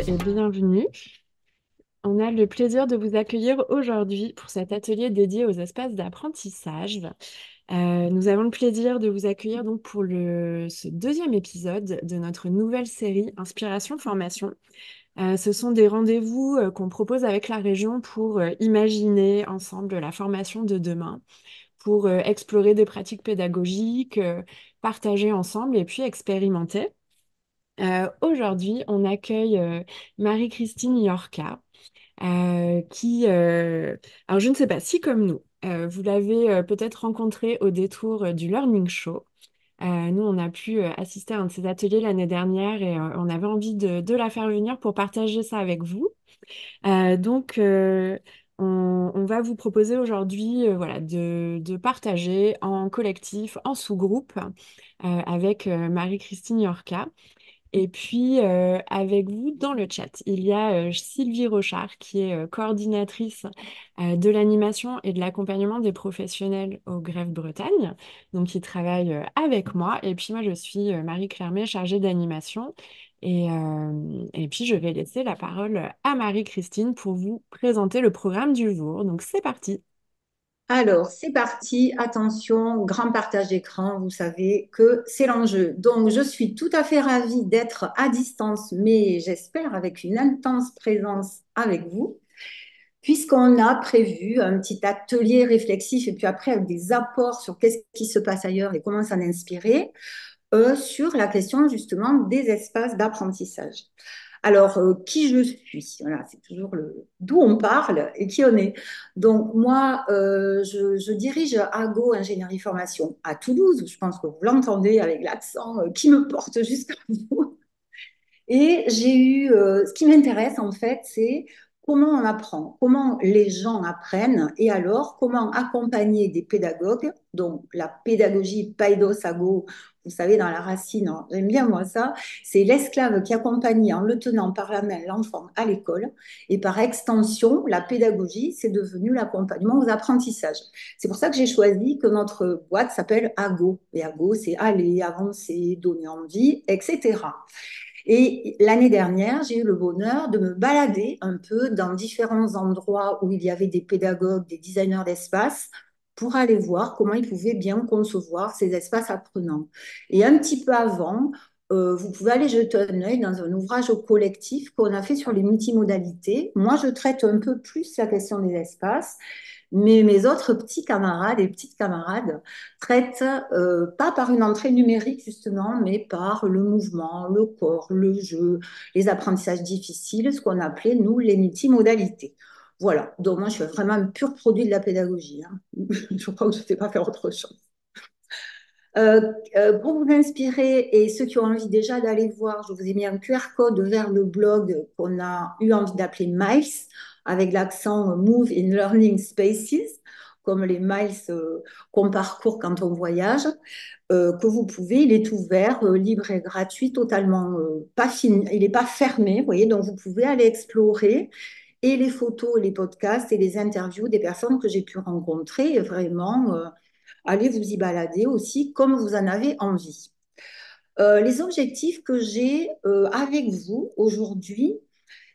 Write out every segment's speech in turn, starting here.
et bienvenue. On a le plaisir de vous accueillir aujourd'hui pour cet atelier dédié aux espaces d'apprentissage. Nous avons le plaisir de vous accueillir donc pour ce deuxième épisode de notre nouvelle série Inspiration Formation. Ce sont des rendez-vous qu'on propose avec la région pour imaginer ensemble la formation de demain, pour explorer des pratiques pédagogiques, partager ensemble et puis expérimenter. Aujourd'hui, on accueille Marie-Christine Yorca, alors je ne sais pas si comme nous, vous l'avez peut-être rencontrée au détour du Learning Show. Nous, on a pu assister à un de ces ateliers l'année dernière et on avait envie de la faire venir pour partager ça avec vous. Donc, on va vous proposer aujourd'hui voilà, de partager en collectif, en sous-groupe, avec Marie-Christine Yorca. Et puis, avec vous dans le chat, il y a Sylvie Rochard, qui est coordinatrice de l'animation et de l'accompagnement des professionnels au Greffe Bretagne, donc qui travaille avec moi. Et puis moi, je suis Marie Clermay, chargée d'animation. Et puis, je vais laisser la parole à Marie-Christine pour vous présenter le programme du jour. Donc, c'est parti. Alors, c'est parti. Attention, grand partage d'écran, vous savez que c'est l'enjeu. Donc, je suis tout à fait ravie d'être à distance, mais j'espère avec une intense présence avec vous, puisqu'on a prévu un petit atelier réflexif et puis après avec des apports sur qu'est-ce qui se passe ailleurs et comment s'en inspirer, sur la question justement des espaces d'apprentissage. Alors, qui je suis? Voilà, c'est toujours d'où on parle et qui on est. Donc, moi, je dirige Ago Ingénierie Formation à Toulouse. Je pense que vous l'entendez avec l'accent qui me porte jusqu'à vous. Et ce qui m'intéresse en fait, c'est comment on apprend, comment les gens apprennent et alors comment accompagner des pédagogues, donc la pédagogie païdo-sago, vous savez, dans la racine, hein, j'aime bien moi ça, c'est l'esclave qui accompagne en le tenant par la main l'enfant à l'école et par extension, la pédagogie, c'est devenu l'accompagnement aux apprentissages. C'est pour ça que j'ai choisi que notre boîte s'appelle Ago. Et Ago, c'est aller, avancer, donner envie, etc. Et l'année dernière, j'ai eu le bonheur de me balader un peu dans différents endroits où il y avait des pédagogues, des designers d'espace, pour aller voir comment ils pouvaient bien concevoir ces espaces apprenants. Et un petit peu avant, vous pouvez aller jeter un œil dans un ouvrage collectif qu'on a fait sur les multimodalités. Moi, je traite un peu plus la question des espaces, mais mes autres petits camarades et petites camarades traitent pas par une entrée numérique justement, mais par le mouvement, le corps, le jeu, les apprentissages difficiles, ce qu'on appelait nous les multimodalités. Voilà, donc moi je suis vraiment un pur produit de la pédagogie, hein. Je crois que je ne sais pas faire autre chose. Pour vous inspirer et ceux qui ont envie déjà d'aller voir, je vous ai mis un QR code vers le blog qu'on a eu envie d'appeler Miles, avec l'accent Move in Learning Spaces, comme les miles qu'on parcourt quand on voyage, que vous pouvez, il est ouvert, libre et gratuit, totalement pas fini, il n'est pas fermé, vous voyez, donc vous pouvez aller explorer et les photos, les podcasts et les interviews des personnes que j'ai pu rencontrer, vraiment. Allez vous y balader aussi comme vous en avez envie. Les objectifs que j'ai avec vous aujourd'hui,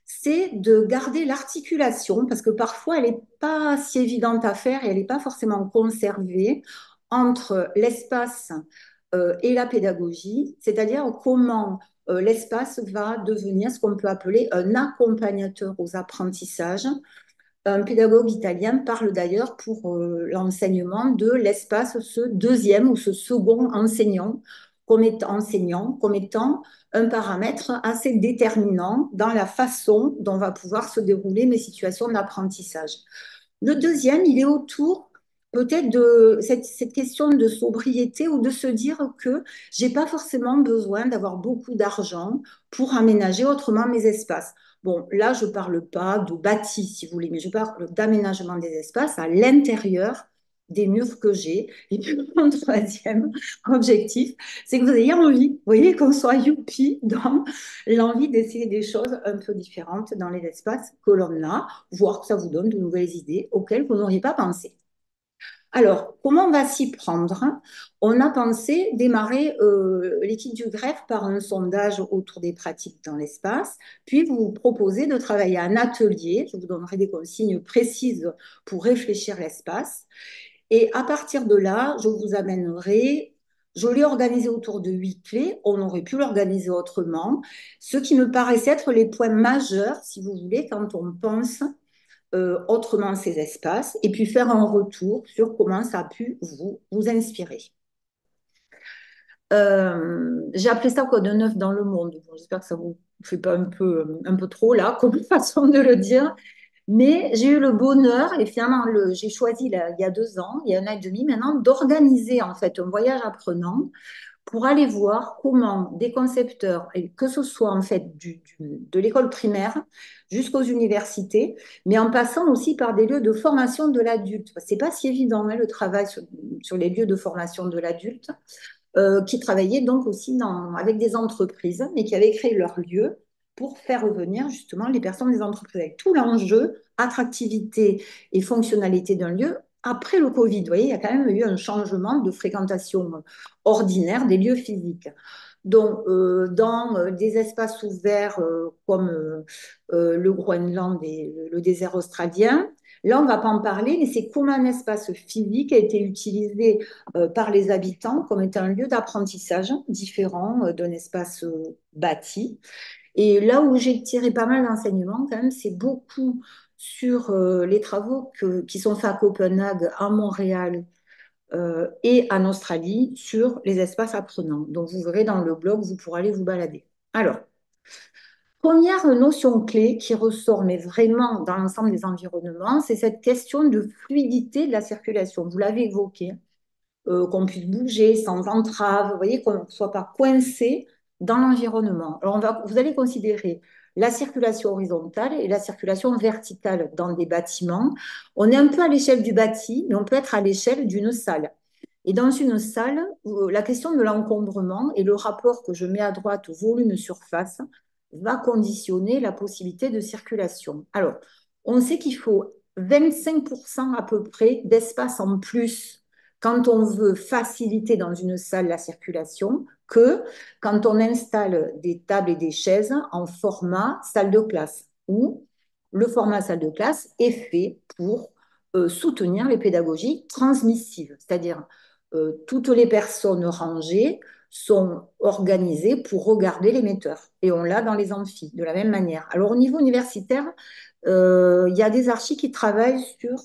c'est de garder l'articulation, parce que parfois elle n'est pas si évidente à faire et elle n'est pas forcément conservée entre l'espace et la pédagogie, c'est-à-dire comment l'espace va devenir ce qu'on peut appeler un accompagnateur aux apprentissages. Un pédagogue italien parle d'ailleurs pour l'enseignement de l'espace, ce deuxième ou ce second enseignant comme étant un paramètre assez déterminant dans la façon dont va pouvoir se dérouler mes situations d'apprentissage. Le deuxième, il est autour peut-être de cette question de sobriété ou de se dire que j'ai pas forcément besoin d'avoir beaucoup d'argent pour aménager autrement mes espaces. Bon, là, je parle pas de bâti, si vous voulez, mais je parle d'aménagement des espaces à l'intérieur des murs que j'ai. Et puis, mon troisième objectif, c'est que vous ayez envie, vous voyez, qu'on soit youpi dans l'envie d'essayer des choses un peu différentes dans les espaces que l'on a, voir que ça vous donne de nouvelles idées auxquelles vous n'auriez pas pensé. Alors, comment on va s'y prendre? On a pensé démarrer l'équipe du greffe par un sondage autour des pratiques dans l'espace, puis vous proposer de travailler à un atelier. Je vous donnerai des consignes précises pour réfléchir l'espace. Et à partir de là, je vous amènerai, je l'ai organisé autour de 8 clés, on aurait pu l'organiser autrement, ce qui me paraissait être les points majeurs, si vous voulez, quand on pense autrement ces espaces, et puis faire un retour sur comment ça a pu vous inspirer. J'ai appelé ça Code neuf dans le monde. Bon, j'espère que ça vous fait pas un peu trop là, comme façon de le dire. Mais j'ai eu le bonheur, et finalement, j'ai choisi là, il y a 2 ans, il y a un an et demi maintenant, d'organiser en fait un voyage apprenant pour aller voir comment des concepteurs, et que ce soit en fait de l'école primaire jusqu'aux universités, mais en passant aussi par des lieux de formation de l'adulte. C'est pas si évident hein, le travail sur les lieux de formation de l'adulte, qui travaillaient donc aussi avec des entreprises, mais qui avaient créé leur lieu pour faire revenir justement les personnes des entreprises, avec tout l'enjeu, attractivité et fonctionnalité d'un lieu après le Covid. Vous voyez, il y a quand même eu un changement de fréquentation ordinaire des lieux physiques. Donc, dans des espaces ouverts comme le Groenland et le désert australien, là, on ne va pas en parler, mais c'est comme un espace physique a été utilisé par les habitants comme étant un lieu d'apprentissage différent d'un espace bâti. Et là où j'ai tiré pas mal d'enseignements, quand même, c'est beaucoup sur les travaux qui sont faits à Copenhague, à Montréal et en Australie sur les espaces apprenants. Donc, vous verrez dans le blog, vous pourrez aller vous balader. Alors, première notion clé qui ressort, mais vraiment dans l'ensemble des environnements, c'est cette question de fluidité de la circulation. Vous l'avez évoqué, qu'on puisse bouger sans entrave, vous voyez, qu'on ne soit pas coincé dans l'environnement. Alors, vous allez considérer la circulation horizontale et la circulation verticale dans des bâtiments. On est un peu à l'échelle du bâti, mais on peut être à l'échelle d'une salle. Et dans une salle, la question de l'encombrement et le rapport que je mets à droite au volume-surface va conditionner la possibilité de circulation. Alors, on sait qu'il faut 25% à peu près d'espace en plus quand on veut faciliter dans une salle la circulation que quand on installe des tables et des chaises en format salle de classe, où le format salle de classe est fait pour soutenir les pédagogies transmissives, c'est-à-dire toutes les personnes rangées sont organisées pour regarder l'émetteur. Et on l'a dans les amphis, de la même manière. Alors, au niveau universitaire, il y a des archis qui travaillent sur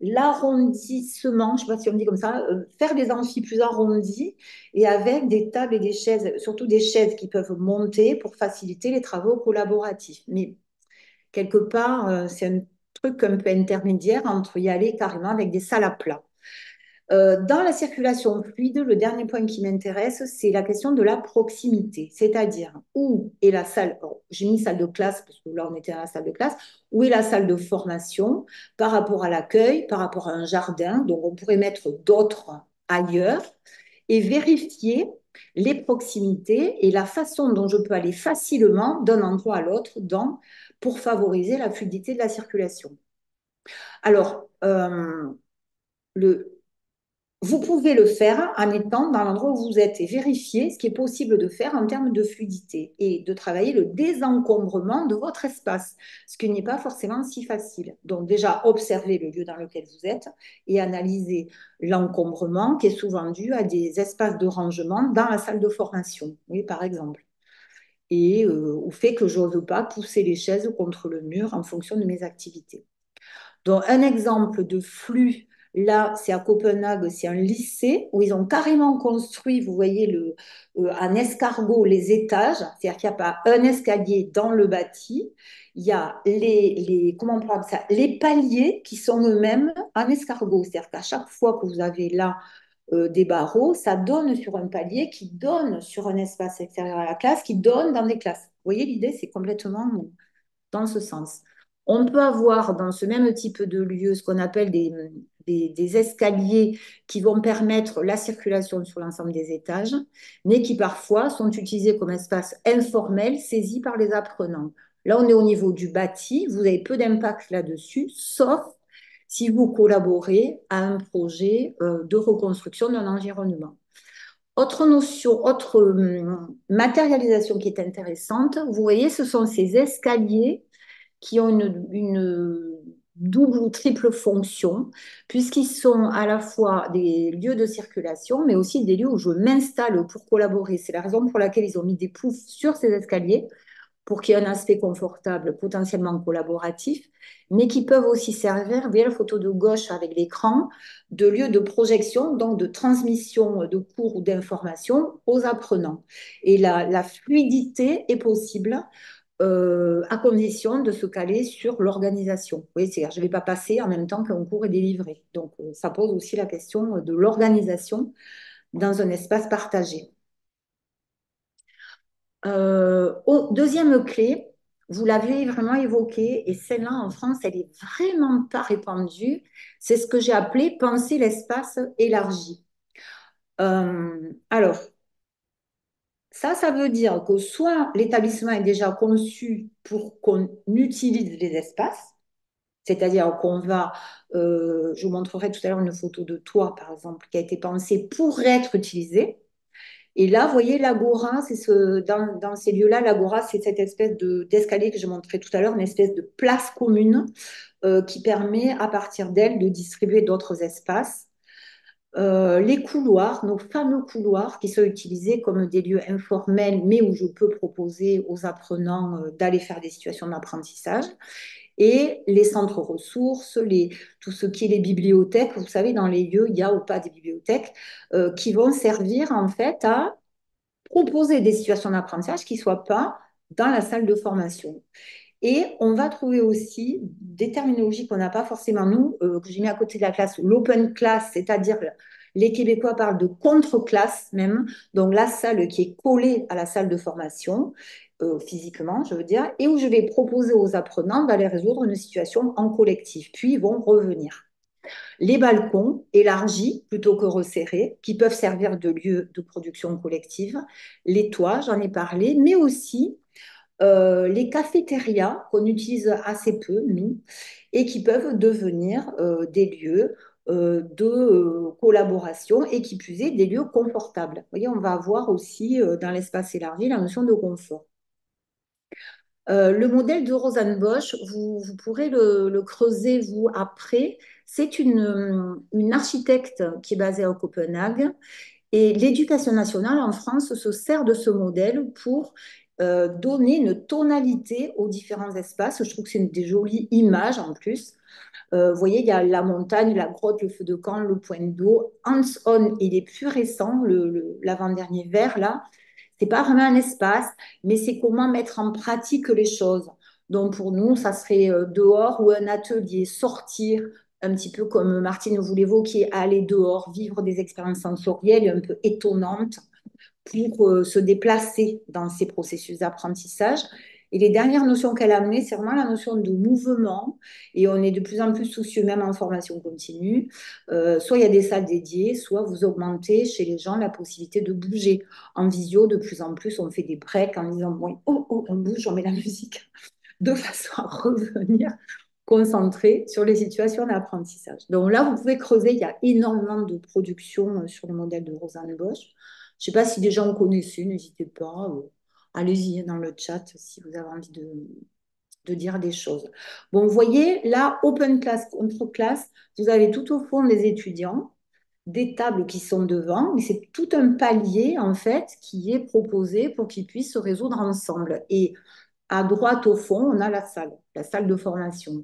l'arrondissement, je ne sais pas si on dit comme ça, faire des amphis plus arrondis et avec des tables et des chaises, surtout des chaises qui peuvent monter pour faciliter les travaux collaboratifs. Mais quelque part, c'est un truc un peu intermédiaire entre y aller carrément avec des salles à plat. Dans la circulation fluide, le dernier point qui m'intéresse, c'est la question de la proximité, c'est-à-dire où est la salle, j'ai mis salle de classe parce que là on était à la salle de classe, où est la salle de formation par rapport à l'accueil, par rapport à un jardin, donc on pourrait mettre d'autres ailleurs et vérifier les proximités et la façon dont je peux aller facilement d'un endroit à l'autre pour favoriser la fluidité de la circulation. Alors, le, vous pouvez le faire en étant dans l'endroit où vous êtes et vérifier ce qui est possible de faire en termes de fluidité et de travailler le désencombrement de votre espace, ce qui n'est pas forcément si facile. Donc déjà, observez le lieu dans lequel vous êtes et analysez l'encombrement qui est souvent dû à des espaces de rangement dans la salle de formation, oui, par exemple. Et au fait que je n'ose pas pousser les chaises contre le mur en fonction de mes activités. Donc, un exemple de flux, là, c'est à Copenhague, c'est un lycée où ils ont carrément construit, vous voyez, un escargot, les étages, c'est-à-dire qu'il n'y a pas un escalier dans le bâti, il y a comment on peut appeler ça, les paliers qui sont eux-mêmes un escargot, c'est-à-dire qu'à chaque fois que vous avez là des barreaux, ça donne sur un palier qui donne sur un espace extérieur à la classe, qui donne dans des classes. Vous voyez, l'idée, c'est complètement dans ce sens. On peut avoir dans ce même type de lieu ce qu'on appelle des escaliers qui vont permettre la circulation sur l'ensemble des étages, mais qui parfois sont utilisés comme espace informel saisi par les apprenants. Là, on est au niveau du bâti, vous avez peu d'impact là-dessus, sauf si vous collaborez à un projet de reconstruction d'un environnement. Autre notion, autre matérialisation qui est intéressante, vous voyez, ce sont ces escaliers qui ont une double ou triple fonction, puisqu'ils sont à la fois des lieux de circulation, mais aussi des lieux où je m'installe pour collaborer. C'est la raison pour laquelle ils ont mis des poufs sur ces escaliers, pour qu'il y ait un aspect confortable, potentiellement collaboratif, mais qui peuvent aussi servir, via la photo de gauche avec l'écran, de lieu de projection, donc de transmission de cours ou d'informations aux apprenants. Et la fluidité est possible à condition de se caler sur l'organisation. Oui, c'est-à-dire, je ne vais pas passer en même temps qu'un cours est délivré. Donc, ça pose aussi la question de l'organisation dans un espace partagé. Deuxième clé, vous l'avez vraiment évoqué, et celle-là en France, elle est vraiment pas répandue. C'est ce que j'ai appelé penser l'espace élargi. Alors, ça veut dire que soit l'établissement est déjà conçu pour qu'on utilise les espaces, c'est-à-dire qu'on va, je vous montrerai tout à l'heure une photo de toit, par exemple, qui a été pensée pour être utilisée. Et là, vous voyez, l'agora, dans ces lieux-là, l'agora, c'est cette espèce d'escalier que je montrais tout à l'heure, une espèce de place commune qui permet, à partir d'elle, de distribuer d'autres espaces. Les couloirs, nos fameux couloirs qui sont utilisés comme des lieux informels, mais où je peux proposer aux apprenants d'aller faire des situations d'apprentissage. Et les centres ressources, tout ce qui est les bibliothèques, vous savez, dans les lieux, il y a ou pas des bibliothèques, qui vont servir en fait à proposer des situations d'apprentissage qui ne soient pas dans la salle de formation. Et on va trouver aussi des terminologies qu'on n'a pas forcément nous, que j'ai mis à côté de la classe, l'open class, c'est-à-dire les Québécois parlent de contre-classe même, donc la salle qui est collée à la salle de formation, physiquement, je veux dire, et où je vais proposer aux apprenants d'aller résoudre une situation en collectif, puis ils vont revenir. Les balcons élargis plutôt que resserrés, qui peuvent servir de lieu de production collective, les toits, j'en ai parlé, mais aussi les cafétérias qu'on utilise assez peu, nous, et qui peuvent devenir des lieux de collaboration et qui plus est des lieux confortables. Vous voyez, on va avoir aussi dans l'espace élargi la notion de confort. Le modèle de Rosanne Bosch, vous pourrez le creuser, vous, après. C'est une architecte qui est basée à Copenhague et l'éducation nationale en France se sert de ce modèle pour donner une tonalité aux différents espaces. Je trouve que c'est des jolies images en plus. Vous voyez, il y a la montagne, la grotte, le feu de camp, le point d'eau. Hands-on, il est plus récent, l'avant-dernier vert là. C'est pas vraiment un espace, mais c'est comment mettre en pratique les choses. Donc pour nous, ça serait dehors ou un atelier, sortir, un petit peu comme Martine vous l'évoquiez, aller dehors, vivre des expériences sensorielles un peu étonnantes pour se déplacer dans ces processus d'apprentissage. Et les dernières notions qu'elle a amenées, c'est vraiment la notion de mouvement. Et on est de plus en plus soucieux, même en formation continue. Soit il y a des salles dédiées, soit vous augmentez chez les gens la possibilité de bouger. En visio, de plus en plus, on fait des breaks en disant, bon, oh, oh, on bouge, on met la musique, de façon à revenir concentré sur les situations d'apprentissage. Donc là, vous pouvez creuser, il y a énormément de productions sur le modèle de Rosanne Bosch. Je ne sais pas si des gens connaissent, n'hésitez pas, allez-y dans le chat si vous avez envie de dire des choses. Bon, vous voyez, là, open class contre classe, vous avez tout au fond des étudiants, des tables qui sont devant, mais c'est tout un palier, en fait, qui est proposé pour qu'ils puissent se résoudre ensemble. Et à droite, au fond, on a la salle de formation.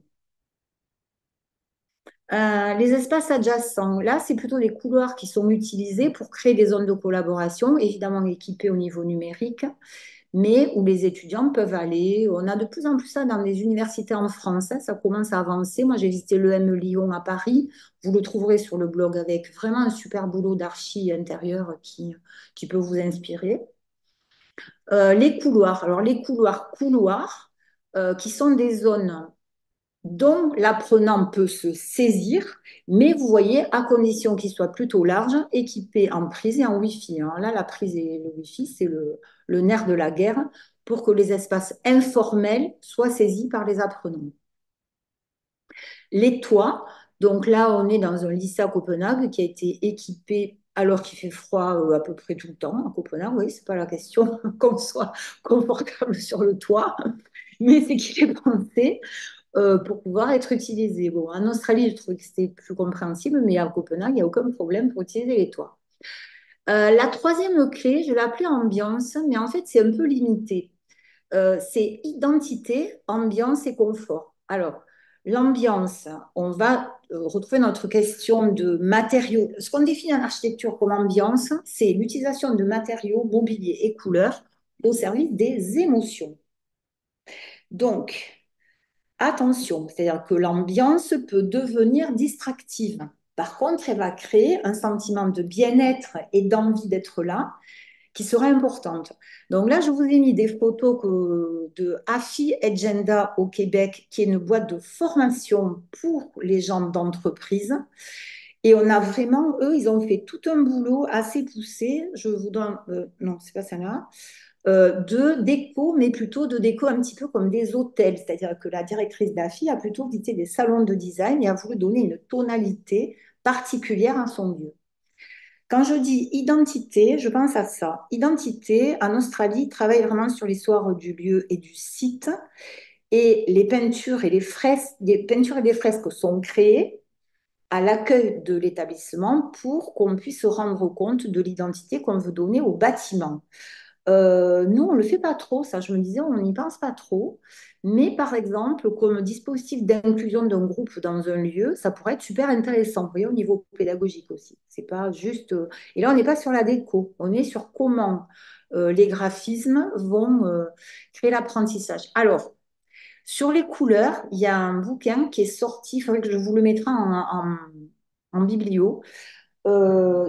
Les espaces adjacents, là, c'est plutôt des couloirs qui sont utilisés pour créer des zones de collaboration, évidemment équipées au niveau numérique, mais où les étudiants peuvent aller. On a de plus en plus ça dans des universités en France, hein, ça commence à avancer. Moi, j'ai visité l'EM Lyon à Paris. Vous le trouverez sur le blog avec vraiment un super boulot d'archi intérieur qui peut vous inspirer. Les couloirs, alors les couloirs, qui sont des zones dont l'apprenant peut se saisir, mais vous voyez, à condition qu'il soit plutôt large, équipé en prise et en Wi-Fi. Alors là, la prise et le Wi-Fi, c'est le nerf de la guerre pour que les espaces informels soient saisis par les apprenants. Les toits, Donc là, on est dans un lycée à Copenhague qui a été équipé, alors qu'il fait froid à peu près tout le temps à Copenhague. Oui, c'est pas la question qu'on soit confortable sur le toit, mais c'est qu'il est pensé pour pouvoir être utilisé. Bon, en Australie, je trouve que c'était plus compréhensible, mais à Copenhague, il n'y a aucun problème pour utiliser les toits. La troisième clé, je l'ai appelée ambiance, mais en fait, c'est un peu limité. C'est identité, ambiance et confort. Alors, l'ambiance, on va retrouver notre question de matériaux. Ce qu'on définit en architecture comme ambiance, c'est l'utilisation de matériaux, mobilier et couleurs au service des émotions. Donc, attention, c'est-à-dire que l'ambiance peut devenir distractive. Par contre, elle va créer un sentiment de bien-être et d'envie d'être là qui sera importante. Donc là, je vous ai mis des photos de AFI Agenda au Québec, qui est une boîte de formation pour les gens d'entreprise. Et on a vraiment, eux, ils ont fait tout un boulot assez poussé. Je vous donne, non, c'est pas celle-là, de déco, mais plutôt de déco un petit peu comme des hôtels. C'est-à-dire que la directrice d'AFI a plutôt visité des salons de design et a voulu donner une tonalité particulière à son lieu. Quand je dis identité, je pense à ça. Identité, en Australie, travaille vraiment sur l'histoire du lieu et du site. Et les peintures et les fresques, des peintures et des fresques sont créées à l'accueil de l'établissement pour qu'on puisse se rendre compte de l'identité qu'on veut donner au bâtiment. Nous, on ne le fait pas trop, ça. Je me disais, on n'y pense pas trop. Mais par exemple, comme dispositif d'inclusion d'un groupe dans un lieu, ça pourrait être super intéressant, vous voyez, au niveau pédagogique aussi. C'est pas juste. Et là, on n'est pas sur la déco, on est sur comment les graphismes vont créer l'apprentissage. Alors, sur les couleurs, il y a un bouquin qui est sorti, il faudrait que je vous le mettrai en biblio,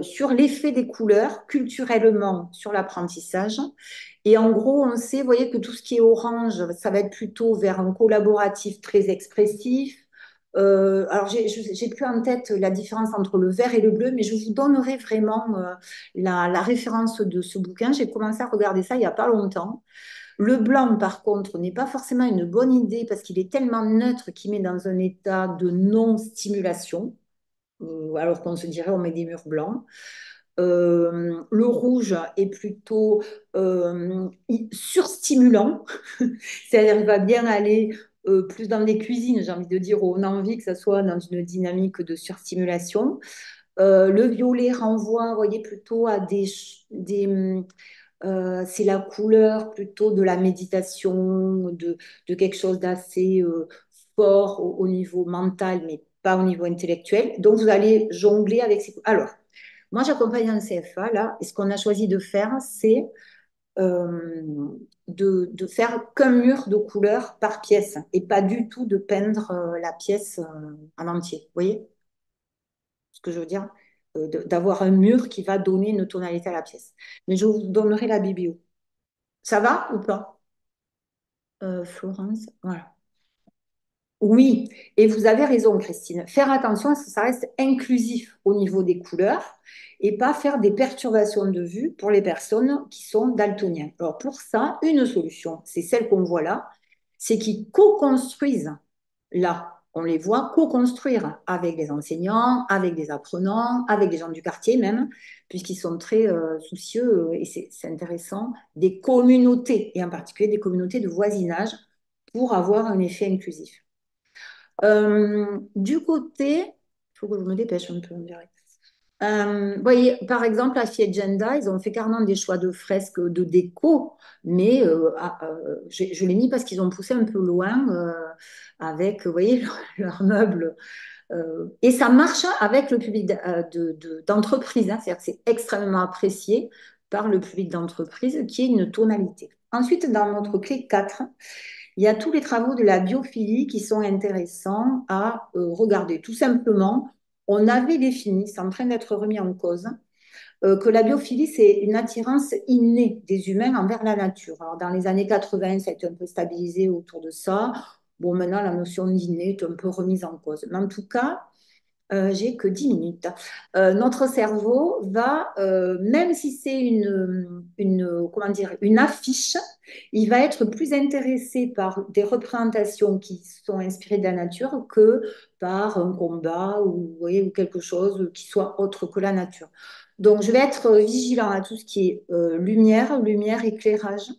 sur l'effet des couleurs culturellement sur l'apprentissage. Et en gros, on sait, vous voyez, que tout ce qui est orange, ça va être plutôt vers un collaboratif très expressif. Alors, j'ai plus en tête la différence entre le vert et le bleu, mais je vous donnerai vraiment la référence de ce bouquin. J'ai commencé à regarder ça il n'y a pas longtemps. Le blanc, par contre, n'est pas forcément une bonne idée parce qu'il est tellement neutre qu'il met dans un état de non-stimulation, alors qu'on se dirait on met des murs blancs. Le rouge est plutôt surstimulant, c'est-à-dire qu'il va bien aller plus dans des cuisines, j'ai envie de dire, où on a envie que ça soit dans une dynamique de surstimulation. Le violet renvoie, vous voyez, plutôt à c'est la couleur plutôt de la méditation, de quelque chose d'assez fort au niveau mental, mais pas au niveau intellectuel. Donc, vous allez jongler avec ces couleurs. Alors, moi, j'accompagne un CFA, là, et ce qu'on a choisi de faire, c'est de faire qu'un mur de couleurs par pièce, et pas du tout de peindre la pièce en entier. Vous voyez ce que je veux dire? D'avoir un mur qui va donner une tonalité à la pièce. Mais je vous donnerai la biblio. Ça va ou pas? Florence, voilà. Oui, et vous avez raison, Christine. Faire attention à ce que ça reste inclusif au niveau des couleurs et pas faire des perturbations de vue pour les personnes qui sont daltoniennes. Alors pour ça, une solution, c'est celle qu'on voit là, c'est qu'ils co-construisent là. On les voit co-construire avec les enseignants, avec des apprenants, avec des gens du quartier même, puisqu'ils sont très soucieux, et c'est intéressant, des communautés, et en particulier des communautés de voisinage, pour avoir un effet inclusif. Du côté, il faut que je me dépêche un peu, on dirait. Vous voyez, par exemple, à Fiegenda, ils ont fait carrément des choix de fresques de déco, mais je l'ai mis parce qu'ils ont poussé un peu loin avec, vous voyez, leurs meubles. Et ça marche avec le public d'entreprise, hein, c'est-à-dire que c'est extrêmement apprécié par le public d'entreprise qui est une tonalité. Ensuite, dans notre clé 4, il y a tous les travaux de la biophilie qui sont intéressants à regarder. Tout simplement, on avait défini, c'est en train d'être remis en cause, que la biophilie, c'est une attirance innée des humains envers la nature. Alors, dans les années 80, ça a été un peu stabilisé autour de ça. Bon, maintenant, la notion d'inné est un peu remise en cause. Mais en tout cas, J'ai que 10 minutes. Notre cerveau va, même si c'est comment dire, une affiche, il va être plus intéressé par des représentations qui sont inspirées de la nature que par un combat ou, vous voyez, ou quelque chose qui soit autre que la nature. Donc, je vais être vigilant à tout ce qui est lumière, éclairage.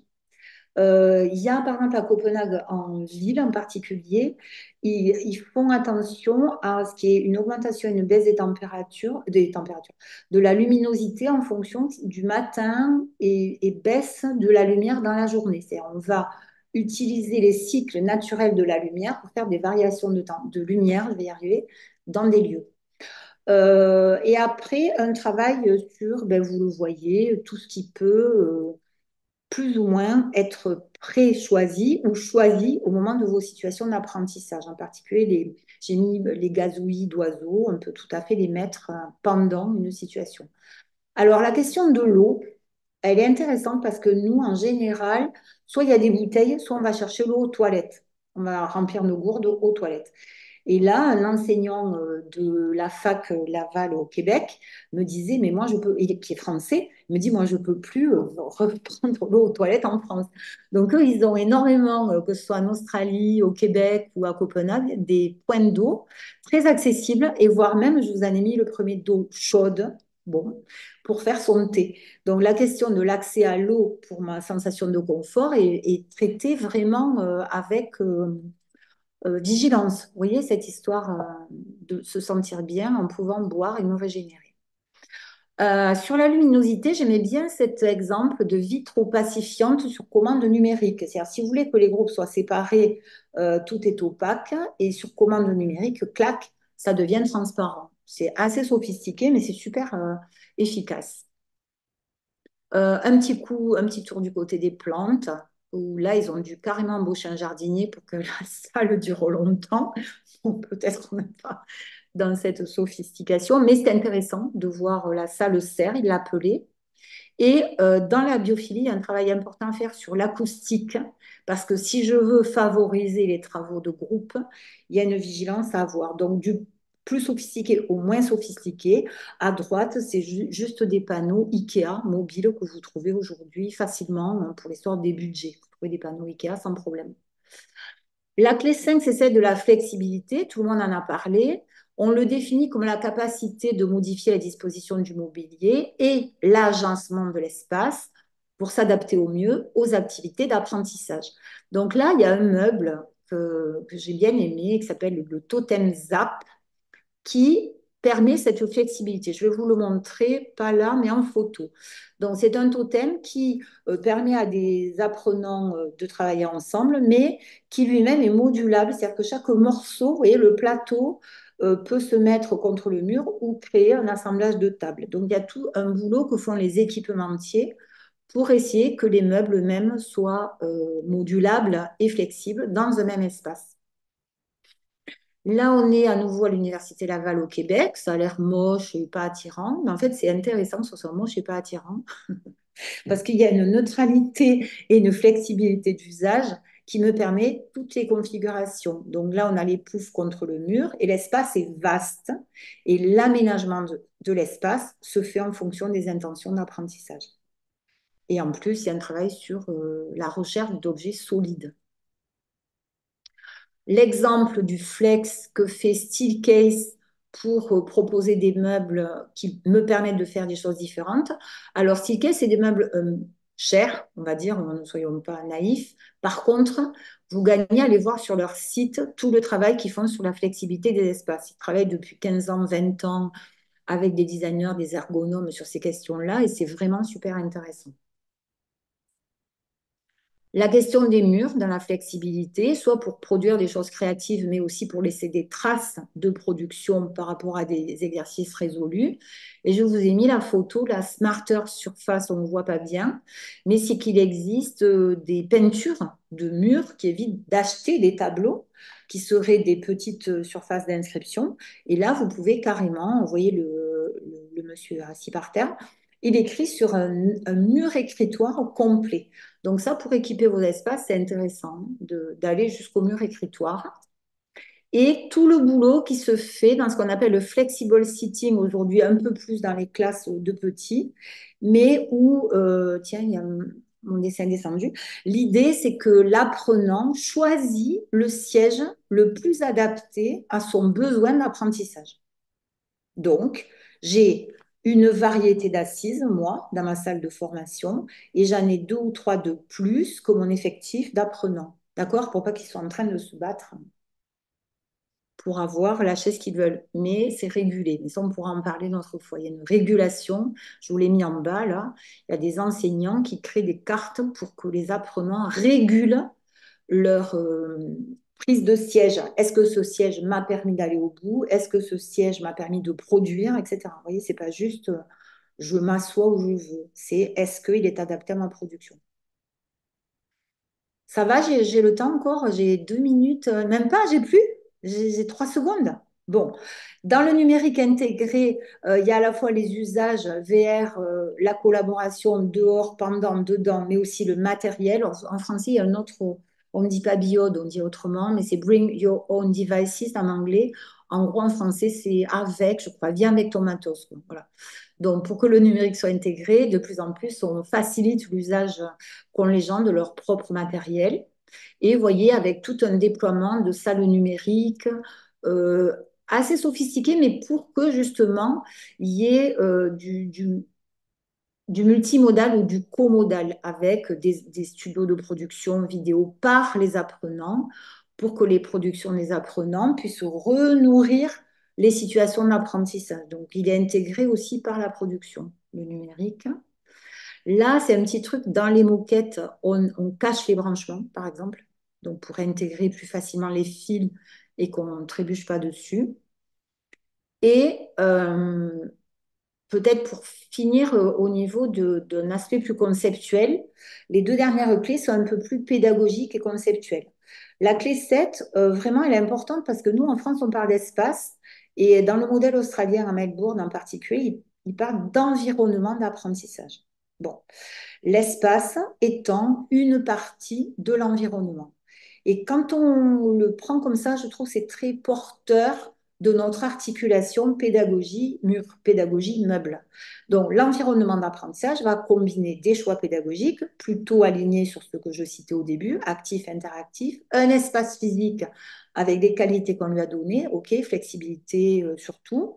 Il y a par exemple à Copenhague, en ville en particulier, ils font attention à ce qui est une augmentation et une baisse des températures, de la luminosité en fonction du matin et baisse de la lumière dans la journée. C'est-à-dire, on va utiliser les cycles naturels de la lumière pour faire des variations de temps, de lumière, je vais y arriver, dans des lieux. Et après, un travail sur, ben, vous le voyez, tout ce qui peut plus ou moins être pré-choisi ou choisi au moment de vos situations d'apprentissage. En particulier, j'ai mis les gazouillis d'oiseaux, on peut tout à fait les mettre pendant une situation. Alors, la question de l'eau, elle est intéressante parce que nous, en général, soit il y a des bouteilles, soit on va chercher l'eau aux toilettes. On va remplir nos gourdes aux toilettes. Et là, un enseignant de la fac Laval au Québec me disait, mais moi, qui est français, me dit, moi, je peux plus reprendre l'eau aux toilettes en France. Donc, eux, ils ont énormément, que ce soit en Australie, au Québec ou à Copenhague, des points d'eau très accessibles et voire même, je vous en ai mis le premier d'eau chaude, bon, pour faire son thé. Donc, la question de l'accès à l'eau pour ma sensation de confort est traitée vraiment avec vigilance. Vous voyez, cette histoire de se sentir bien en pouvant boire et me régénérer. Sur la luminosité, j'aimais bien cet exemple de vitre pacifiante sur commande numérique. C'est-à-dire, si vous voulez que les groupes soient séparés, tout est opaque et sur commande numérique, clac, ça devient transparent. C'est assez sophistiqué, mais c'est super efficace. Un petit tour du côté des plantes, où là, ils ont dû carrément embaucher un jardinier pour que la salle dure longtemps. Bon, peut-être qu'on n'est pas dans cette sophistication, mais c'est intéressant de voir la salle serre, il l'appelait. Et dans la biophilie, il y a un travail important à faire sur l'acoustique, parce que si je veux favoriser les travaux de groupe, il y a une vigilance à avoir. Donc, du plus sophistiqué au moins sophistiqué, à droite, c'est juste des panneaux IKEA mobiles que vous trouvez aujourd'hui facilement pour les sortes des budgets. Vous trouvez des panneaux IKEA sans problème. La clé 5, c'est celle de la flexibilité. Tout le monde en a parlé. On le définit comme la capacité de modifier la disposition du mobilier et l'agencement de l'espace pour s'adapter au mieux aux activités d'apprentissage. Donc là, il y a un meuble que j'ai bien aimé qui s'appelle le Totem Zap qui permet cette flexibilité. Je vais vous le montrer, pas là, mais en photo. Donc, c'est un totem qui permet à des apprenants de travailler ensemble, mais qui lui-même est modulable, c'est-à-dire que chaque morceau, vous voyez, le plateau peut se mettre contre le mur ou créer un assemblage de tables. Donc, il y a tout un boulot que font les équipementiers pour essayer que les meubles eux-mêmes soient modulables et flexibles dans un même espace. Là, on est à nouveau à l'Université Laval au Québec. Ça a l'air moche et pas attirant. Mais en fait, c'est intéressant que ce soit moche et pas attirant parce qu'il y a une neutralité et une flexibilité d'usage qui me permet toutes les configurations. Donc là, on a les poufs contre le mur et l'espace est vaste et l'aménagement de l'espace se fait en fonction des intentions d'apprentissage. Et en plus, il y a un travail sur la recherche d'objets solides. L'exemple du flex que fait Steelcase pour proposer des meubles qui me permettent de faire des choses différentes. Alors, Steelcase, c'est des meubles chers, on va dire, ne soyons pas naïfs. Par contre, vous gagnez à aller voir sur leur site tout le travail qu'ils font sur la flexibilité des espaces. Ils travaillent depuis 15 ans, 20 ans avec des designers, des ergonomes sur ces questions-là et c'est vraiment super intéressant. La question des murs dans la flexibilité, soit pour produire des choses créatives, mais aussi pour laisser des traces de production par rapport à des exercices résolus. Et je vous ai mis la photo, la Smarter Surface, on ne voit pas bien, mais c'est qu'il existe des peintures de murs qui évitent d'acheter des tableaux qui seraient des petites surfaces d'inscription. Et là, vous pouvez carrément, vous voyez le monsieur assis par terre, il écrit sur un mur écritoire complet. Donc ça, pour équiper vos espaces, c'est intéressant d'aller jusqu'au mur écritoire. et tout le boulot qui se fait dans ce qu'on appelle le flexible sitting aujourd'hui, un peu plus dans les classes de petits, mais où, tiens, il y a mon dessin descendu. L'idée, c'est que l'apprenant choisit le siège le plus adapté à son besoin d'apprentissage. Donc, j'ai une variété d'assises, moi, dans ma salle de formation, et j'en ai deux ou trois de plus que mon effectif d'apprenants. D'accord? Pour pas qu'ils soient en train de se battre pour avoir la chaise qu'ils veulent. Mais c'est régulé. Mais ça, on pourra en parler une autre fois. Il y a une régulation. Je vous l'ai mis en bas, là. Il y a des enseignants qui créent des cartes pour que les apprenants régulent leur prise de siège. Est-ce que ce siège m'a permis d'aller au bout? Est-ce que ce siège m'a permis de produire, etc. Vous voyez, c'est pas juste je m'assois où je veux. C'est est-ce qu'il est adapté à ma production? Ça va, j'ai le temps encore, j'ai 2 minutes, même pas, j'ai plus, j'ai 3 secondes. Bon, dans le numérique intégré, il y a à la fois les usages VR, la collaboration dehors, pendant, dedans, mais aussi le matériel. En français, il y a un autre, on ne dit pas biode, on dit autrement, mais c'est bring your own devices en anglais. En gros, en français, c'est avec, je crois, viens avec ton matos, quoi. Voilà. Donc, pour que le numérique soit intégré, de plus en plus, on facilite l'usage qu'ont les gens de leur propre matériel. Et vous voyez, avec tout un déploiement de salles numériques euh, assez sophistiquées, mais pour que justement il y ait du multimodal ou du comodal avec des studios de production vidéo par les apprenants pour que les productions des apprenants puissent renourrir les situations d'apprentissage. Donc, il est intégré aussi par la production, le numérique. Là, c'est un petit truc, dans les moquettes, on cache les branchements, par exemple, donc pour intégrer plus facilement les fils et qu'on ne trébuche pas dessus. Et peut-être pour finir au niveau d'un aspect plus conceptuel, les deux dernières clés sont un peu plus pédagogiques et conceptuelles. La clé 7, vraiment, elle est importante parce que nous, en France, on parle d'espace. Et dans le modèle australien à Melbourne en particulier, il parle d'environnement d'apprentissage. Bon, l'espace étant une partie de l'environnement. Et quand on le prend comme ça, je trouve que c'est très porteur de notre articulation pédagogie, mur, pédagogie, meuble. Donc, l'environnement d'apprentissage va combiner des choix pédagogiques plutôt alignés sur ce que je citais au début, actif, interactif, un espace physique avec des qualités qu'on lui a données, ok, flexibilité surtout,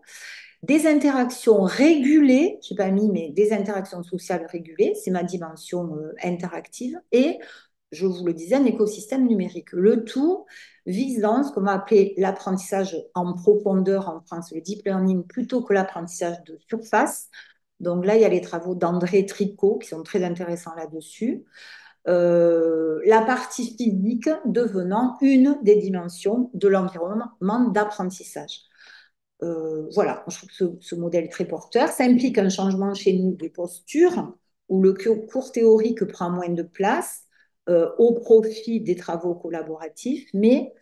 des interactions régulées, je n'ai pas mis, mais des interactions sociales régulées, c'est ma dimension interactive, et je vous le disais, un écosystème numérique. Le tout visant ce qu'on va appeler l'apprentissage en profondeur en France, le deep learning, plutôt que l'apprentissage de surface. Donc là, il y a les travaux d'André Tricot qui sont très intéressants là-dessus. La partie physique devenant une des dimensions de l'environnement d'apprentissage. Voilà, je trouve que ce modèle est très porteur. Ça implique un changement chez nous des postures, où le cours théorique prend moins de place au profit des travaux collaboratifs, mais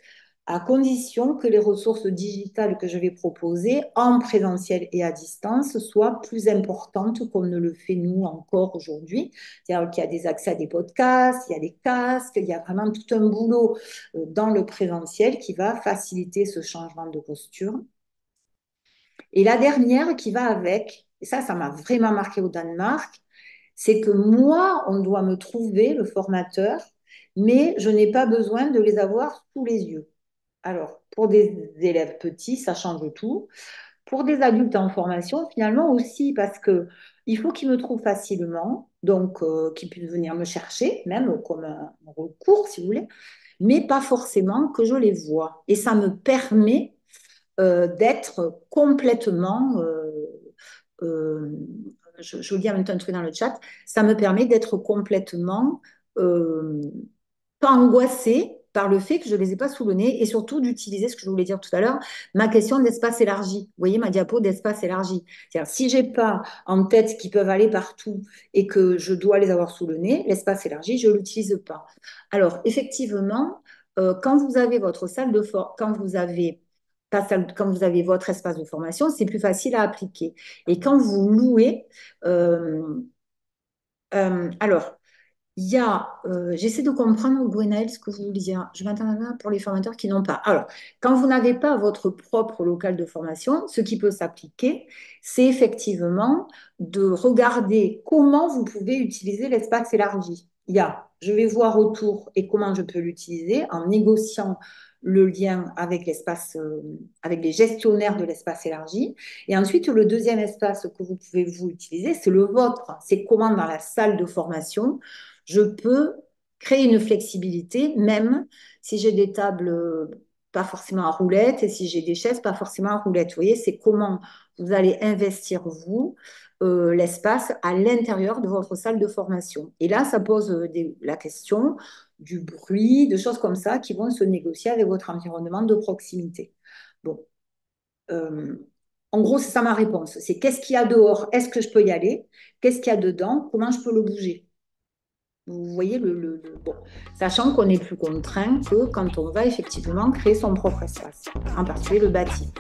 à condition que les ressources digitales que je vais proposer en présentiel et à distance soient plus importantes comme ne le fait nous encore aujourd'hui. C'est-à-dire qu'il y a des accès à des podcasts, il y a des casques, il y a vraiment tout un boulot dans le présentiel qui va faciliter ce changement de posture. Et la dernière qui va avec, et ça m'a vraiment marqué au Danemark, c'est que moi, on doit me trouver le formateur, mais je n'ai pas besoin de les avoir sous les yeux. Alors, pour des élèves petits, ça change tout. Pour des adultes en formation, finalement aussi, parce que il faut qu'ils me trouvent facilement, donc qu'ils puissent venir me chercher, même comme un recours, si vous voulez, mais pas forcément que je les vois. Et ça me permet d'être complètement, euh, je vous dis en même temps un truc dans le chat, ça me permet d'être complètement euh, pas angoissée par le fait que je ne les ai pas sous le nez et surtout d'utiliser ce que je voulais dire tout à l'heure, ma question d'espace élargi. Vous voyez ma diapo d'espace élargi. C'est-à-dire, si j'ai pas en tête qu'ils peuvent aller partout et que je dois les avoir sous le nez, l'espace élargi, je ne l'utilise pas. Alors, effectivement, quand vous avez votre salle de quand vous avez quand vous avez votre espace de formation, c'est plus facile à appliquer. Et quand vous louez, euh, alors, j'essaie de comprendre, Gwenaël, ce que vous voulez dire. Je m'attends là pour les formateurs qui n'ont pas. Alors, quand vous n'avez pas votre propre local de formation, ce qui peut s'appliquer, c'est effectivement de regarder comment vous pouvez utiliser l'espace élargi. Je vais voir autour et comment je peux l'utiliser en négociant le lien avec avec les gestionnaires de l'espace élargi. Et ensuite, le deuxième espace que vous pouvez vous utiliser, c'est le vôtre. C'est comment dans la salle de formation je peux créer une flexibilité, même si j'ai des tables pas forcément à roulettes et si j'ai des chaises pas forcément à roulettes. Vous voyez, c'est comment vous allez investir, vous, l'espace à l'intérieur de votre salle de formation. Et là, ça pose la question du bruit, de choses comme ça qui vont se négocier avec votre environnement de proximité. Bon, euh, en gros, c'est ça ma réponse. C'est qu'est-ce qu'il y a dehors? Est-ce que je peux y aller? Qu'est-ce qu'il y a dedans? Comment je peux le bouger? Vous voyez bon. Sachant qu'on est plus contraint que quand on va effectivement créer son propre espace, en particulier le bâti.